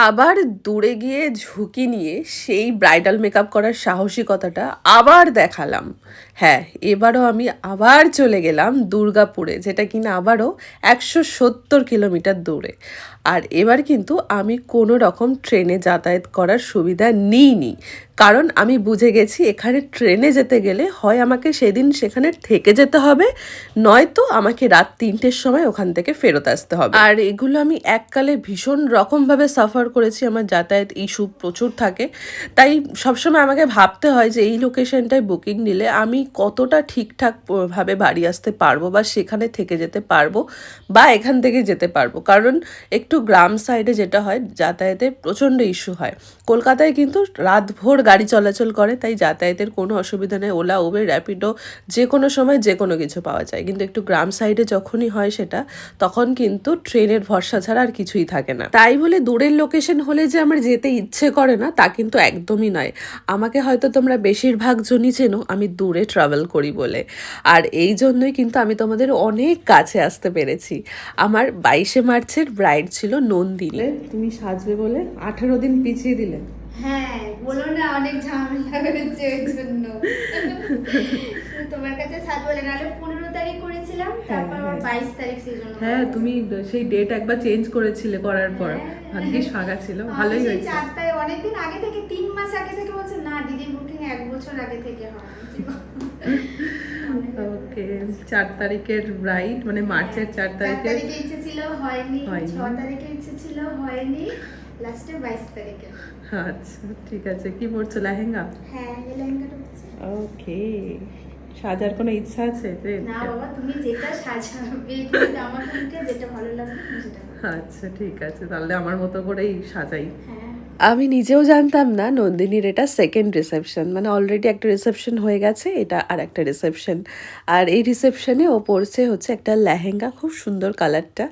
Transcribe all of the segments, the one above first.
আবার দূরে গিয়ে ঝুঁকি নিয়ে সেই ব্রাইডাল মেকআপ করার সাহসিকতাটা আবার দেখালাম। হ্যাঁ, এবারও আমি আবার চলে গেলাম দুর্গাপুরে, যেটা কিনা আবারও 170 কিলোমিটার দূরে। আর এবার কিন্তু আমি কোনো রকম ট্রেনে যাতায়াত করার সুবিধা নিইনি, কারণ আমি বুঝে গেছি এখানে ট্রেনে যেতে গেলে হয় আমাকে সেদিন সেখানে থেকে যেতে হবে, নয়তো আমাকে রাত 3টের সময় ওখান থেকে ফেরত আসতে হবে। আর এগুলো আমি এককালে ভীষণ রকমভাবে সাফার করেছি, আমার যাতায়াত ইস্যু প্রচুর থাকে। তাই সবসময় আমাকে ভাবতে হয় যে এই লোকেশনটায় বুকিং নিলে আমি কতটা ঠিকঠাক ভাবে বাড়ি আসতে পারবো, বা সেখানে থেকে যেতে পারবো, বা এখান থেকে যেতে পারবো। কারণ একটু গ্রাম সাইডে যেটা হয়, যাতায়াতের প্রচণ্ড ইস্যু হয়। কলকাতায় কিন্তু রাতভর গাড়ি চলাচল করে, তাই যাতায়াতের কোনো অসুবিধা নেই। ওলা, উবের, র্যাপিডো যে কোনো সময় যে কোনো কিছু পাওয়া যায়। কিন্তু একটু গ্রাম সাইডে যখনই হয় সেটা, তখন কিন্তু ট্রেনের ভরসা ছাড়া আর কিছুই থাকে না। তাই বলে দূরের লোকেশন হলে যে আমার যেতে ইচ্ছে করে না, তা কিন্তু একদমই নয়। আমাকে হয়তো তোমরা বেশিরভাগ জনই চেনো আমি দূরে ট্রাভেল করি বলে, আর এই জন্যই কিন্তু আমি তোমাদের অনেক কাছে আসতে পেরেছি। আমার 22শে মার্চের ব্রাইড ছিল নন্দিনী। তুমি সাজবে বলে 18 দিন পিছিয়ে দিলে। হ্যাঁ, বলো না, অনেক ঝামেলা হয়েছে ওই জন্য। তোমার কাছে 7 বলে, নাহলে 15 তারিখ করেছিলাম, তারপর আবার 22 তারিখ সেজন্য। হ্যাঁ, তুমি সেই ডেট একবার চেঞ্জ করেছিলে, করার পর ভাগ্যিস ফাঁকা ছিল, ভালোই হয়েছে। 4 তারিখ অনেকদিন আগে থেকে, 3 মাস আগে থেকে বলছে না দিদি, বুকিং 1 বছর আগে থেকে হয়। ওকে, 4 তারিখের ব্রাইড, মানে মার্চের 4 তারিখে ইচ্ছে ছিল, হয়নি। 6 তারিখে ইচ্ছে ছিল, হয়নি। লাস্টে 22 তারিখে। আচ্ছা, ঠিক আছে। কি পরছো, লেহেঙ্গা? হ্যাঁ, এই লেহেঙ্গাটা পরছি। ওকে, সাজার কোনো ইচ্ছা আছে? না বাবা, তুমি যেটা সাজাবে, তুমি আমাকে যেটা ভালো লাগবে তুমি সেটা করো। আচ্ছা, ঠিক আছে, তাহলে আমার মতো করেই সাজাই। হ্যাঁ। আমি নিজেও জানতাম না নন্দিনীর এটা সেকেন্ড রিসেপশন, মানে অলরেডি একটা রিসেপশন হয়ে গেছে, এটা আর একটা রিসেপশন। আর এই রিসেপশনে ও পরছে হচ্ছে একটা লেহেঙ্গা, খুব সুন্দর কালারটা।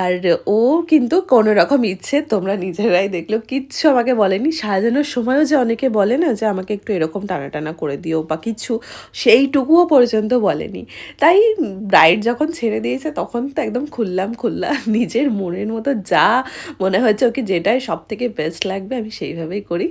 আর ও কিন্তু কোনো রকম ইচ্ছে, তোমরা নিজেরাই দেখলো, কিচ্ছু আমাকে বলেনি। সাজানোর সময়ও যে অনেকে বলে না যে আমাকে একটু এরকম টানা টানা করে দিও বা কিছু, সেইটুকুও পর্যন্ত বলেনি। তাই ব্রাইড যখন ছেড়ে দিয়েছে তখন তো একদম খুললাম নিজের মনের মতো যা মনে হয়েছে ওকে যেটাই সব থেকে বেস্ট লাগবে আমি সেইভাবেই করি।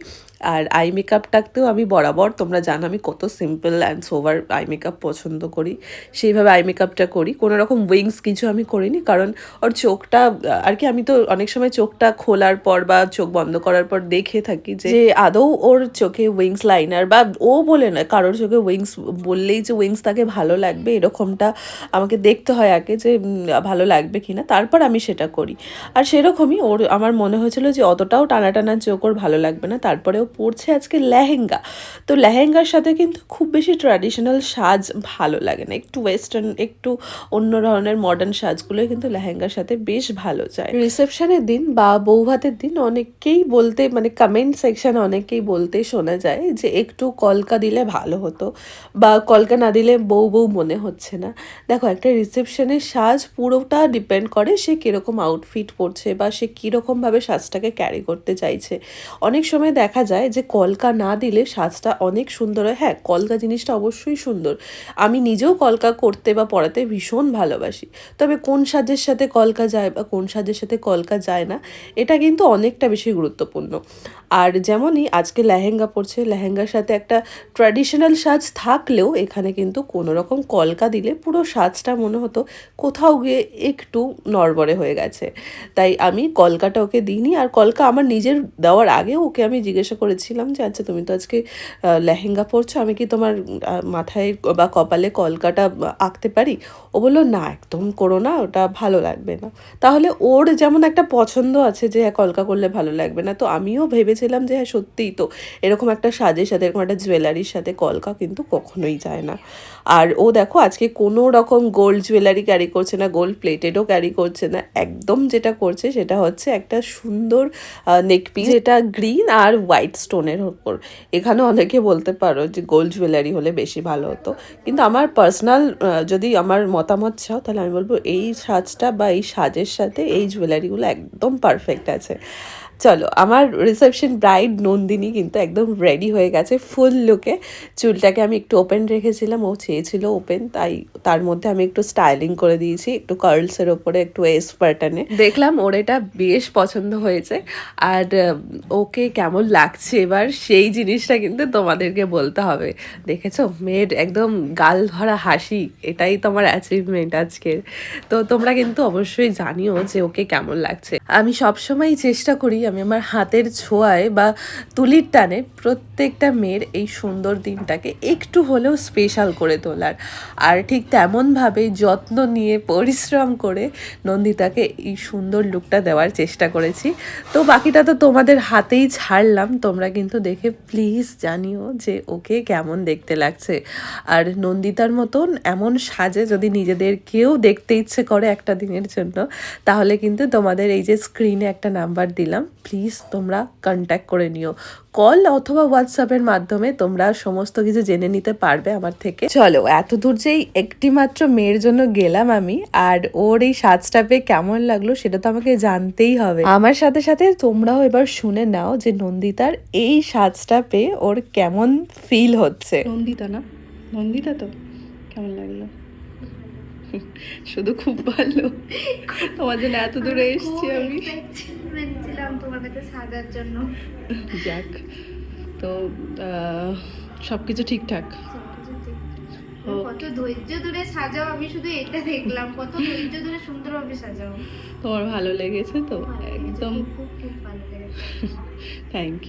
আর আই মেকআপটাতেও আমি বরাবর, তোমরা জানো আমি কত simple and sober eye makeup পছন্দ করি, সেইভাবে আই মেকআপটা করি। কোনো রকম উইংস কিছু আমি করিনি, কারণ ওর চোখটা আর কি, আমি তো অনেক সময় চোখটা খোলার পর বা চোখ বন্ধ করার পর দেখে থাকি যে আদৌ ওর চোখে উইংস লাইনার, বা ও বলে না কারোর চোখে উইংস বললেই যে উইংস তাকে ভালো লাগবে, এরকমটা আমাকে দেখতে হয় আগে যে ভালো লাগবে কিনা, তারপর আমি সেটা করি। আর সেরকমই ওর, আমার মনে হয়েছিল যে অতটাও টানা টানা চোখ ওর ভালো লাগবে না, তারপরেও পরছে আজকে লেহেঙ্গা। তো লেহেঙ্গার সাথে কিন্তু খুব বেশি ট্র্যাডিশনাল সাজ ভালো লাগে না, একটু ওয়েস্টার্ন, একটু অন্য ধরনের মডার্ন সাজগুলোই কিন্তু লেহেঙ্গার সাথে বেশ ভালো যায়। রিসেপশনের দিন বা বৌভাতের দিন অনেকেই বলতে, মানে কমেন্ট সেকশনে অনেকেই বলতে শোনা যায় যে একটু কলকা দিলে ভালো হতো, বা কলকা না দিলে বউ বউ মনে হচ্ছে না। দেখো, একটা রিসেপশনের সাজ পুরোটা ডিপেন্ড করে সে কীরকম আউটফিট পরছে, বা সে কীরকমভাবে সাজটাকে ক্যারি করতে চাইছে। অনেক সময় দেখা যায় যে কলকা না দিলে সাজটা অনেক সুন্দর হয়। হ্যাঁ, কলকা জিনিসটা অবশ্যই সুন্দর, আমি নিজেও কলকা করতে বা পরাতে ভীষণ ভালোবাসি। তবে কোন সাজের সাথে কলকা যায় বা কোন সাজের সাথে কলকা যায় না, এটা কিন্তু অনেকটা বেশি গুরুত্বপূর্ণ। আর যেমনই আজকে লেহেঙ্গা পরছে, লেহেঙ্গার সাথে একটা ট্র্যাডিশনাল সাজ থাকলেও এখানে কিন্তু কোনো রকম কলকা দিলে পুরো সাজটা মনে হতো কোথাও গিয়ে একটু নড়বড়ে হয়ে গেছে। তাই আমি কলকাটা ওকে দিইনি। আর কলকা আমার নিজের দেওয়ার আগে ওকে আমি জিজ্ঞাসা করেছিলাম যে আচ্ছা, তুমি তো আজকে লেহেঙ্গা পরছো, আমি কি তোমার মাথায় বা কপালে কলকাটা আঁকতে পারি? ও বললো না, একদম করো না, ওটা ভালো লাগবে না। তাহলে ওর যেমন একটা পছন্দ আছে যে হ্যাঁ কলকা করলে ভালো লাগবে না, তো আমিও ভেবেছিলাম যে হ্যাঁ সত্যিই তো, এরকম একটা সাজের সাথে, এরকম একটা জুয়েলারির সাথে কলকা কিন্তু কখনোই যায় না। আর ও দেখো আজকে কোনো রকম গোল্ড জুয়েলারি ক্যারি করছে না, গোল্ড প্লেটেডও ক্যারি করছে না, একদম যেটা করছে সেটা হচ্ছে একটা সুন্দর নেকপিস, যেটা গ্রিন আর হোয়াইট স্টোনের ওপর। এখানে অনেকে বলতে পারো যে গোল্ড জুয়েলারি হলে বেশি ভালো হতো, কিন্তু আমার পার্সোনাল যদি আমার মতামত চাও তাহলে আমি বলবো এই সাজটা বা এই সাজের সাথে এই জুয়েলারিগুলো একদম পারফেক্ট আছে। চলো, আমার রিসেপশন ব্রাইড নন্দিনী কিন্তু একদম রেডি হয়ে গেছে ফুল লুকে। চুলটাকে আমি একটু ওপেন রেখেছিলাম, ও চেয়েছিল ওপেন, তাই তার মধ্যে আমি একটু স্টাইলিং করে দিয়েছি, একটু কার্লসের ওপরে একটু এস প্যাটার্নে। দেখলাম ওর এটা বেশ পছন্দ হয়েছে। আর ওকে কেমন লাগছে এবার সেই জিনিসটা কিন্তু তোমাদেরকে বলতে হবে। দেখেছো মেয়ের একদম গাল ভরা হাসি, এটাই তোমার অ্যাচিভমেন্ট আজকের। তো তোমরা কিন্তু অবশ্যই জানিও যে ওকে কেমন লাগছে। আমি সবসময় চেষ্টা করি আমি আমার হাতের ছোঁয়ায় বা তুলির টানে প্রত্যেকটা মেয়ের এই সুন্দর দিনটাকে একটু হলেও স্পেশাল করে তোলার। আর ঠিক তেমনভাবে যত্ন নিয়ে পরিশ্রম করে নন্দিতাকে এই সুন্দর লুকটা দেওয়ার চেষ্টা করেছি। তো বাকিটা তো তোমাদের হাতেই ছাড়লাম, তোমরা কিন্তু দেখে প্লিজ জানিও যে ওকে কেমন দেখতে লাগছে। আর নন্দিতার মতন এমন সাজে যদি নিজেদের কেউ দেখতে ইচ্ছে করে একটা দিনের জন্য, তাহলে কিন্তু তোমাদের এই যে স্ক্রিনে একটা নাম্বার দিলাম, প্লিজ তোমরা কন্ট্যাক্ট করে নিও। কল অথবা হোয়াটসঅ্যাপের মাধ্যমে তোমরা সমস্ত কিছু জেনে নিতে পারবে আমার থেকে। চলো, এত দূর যেই একটি মাত্র মেয়ের জন্য গেলাম আমি, আর ওর এই সাজটা পেয়ে কেমন লাগলো সেটা তো আমাকে জানতেই হবে। আমার সাথে সাথে তোমরাও এবার শুনে নাও যে নন্দিতার এই সাজটা পেয়ে ওর কেমন ফিল হচ্ছে। নন্দিতা না, নন্দিতা তো কেমন লাগলো? শুধু খুব ভালো, তোমার জন্য এত দূরে এসেছি আমি। এক্সাইটমেন্ট ছিলাম তোমার কাছে সাজার জন্য। যাক, তো সবকিছু ঠিকঠাক। কত ধৈর্য ধরে সাজাও, আমি শুধু এটা দেখলাম, কত ধৈর্য ধরে সুন্দরভাবে সাজাও। তোমার ভালো লেগেছে তো? একদম খুব খুব ভালো লেগেছে। Thank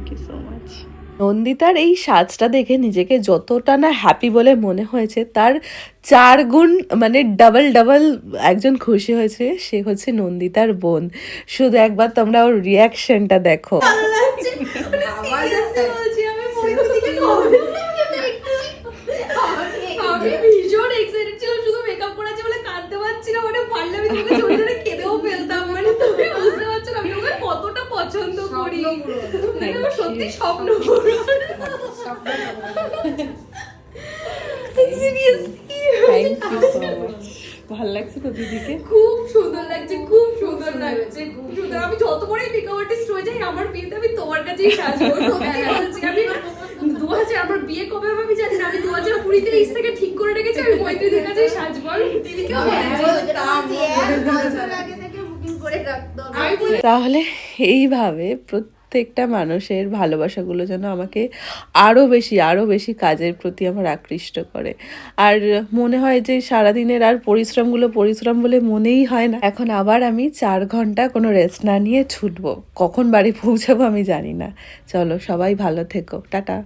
you so much. নন্দিতার এই সাজটা দেখে নিজেকে যতটা না হ্যাপি বলে মনে হয়েছে, তার 4 গুণ মানে ডাবল একজন খুশি হয়েছে, সে হচ্ছে নন্দিতার বোন। শুধু একবার তোমরা ওর রিয়াকশনটা দেখো। আমি ভীষণ এক্সাইটেড ছিলাম, শুধু মেকআপ করা আছে বলে কাঁদতে পারছি না, মানে পারলে আমি তোকে জোরে জোরে কেঁদেও ফেলতাম, মানে তুমি বুঝতে পারছো না আমি ওকে কতটা পছন্দ করি। তুমি আমার সত্যি স্বপ্ন ভালো লাগছে তো দিদিকে? খুব সুন্দর লাগছে, খুব সুন্দর লাগছে, খুব সুন্দর। আমি যতবারই মেকআপ আর্টিস্ট হয়ে যাই আমার বিয়েতে আমি তোমার কাছেই সাজবো, সত্যি বলছি। আমি 2000 আমার বিয়ে কবে হবে আমি জানি না, আমি 2023 থেকে ঠিক করে রেখেছি আমি মৈত্রীদের কাছেই সাজবো। আর দিদিকেও তাহলে এইভাবে প্রত্যেকটা মানুষের ভালোবাসাগুলো যেন আমাকে আরও বেশি কাজের প্রতি আমার আকৃষ্ট করে। আর মনে হয় যে সারাদিনের আর পরিশ্রম বলে মনেই হয় না। এখন আবার আমি 4 ঘন্টা কোনো রেস্ট না নিয়ে ছুটবো, কখন বাড়ি পৌঁছাবো আমি জানি না। চলো, সবাই ভালো থেকো, টাটা।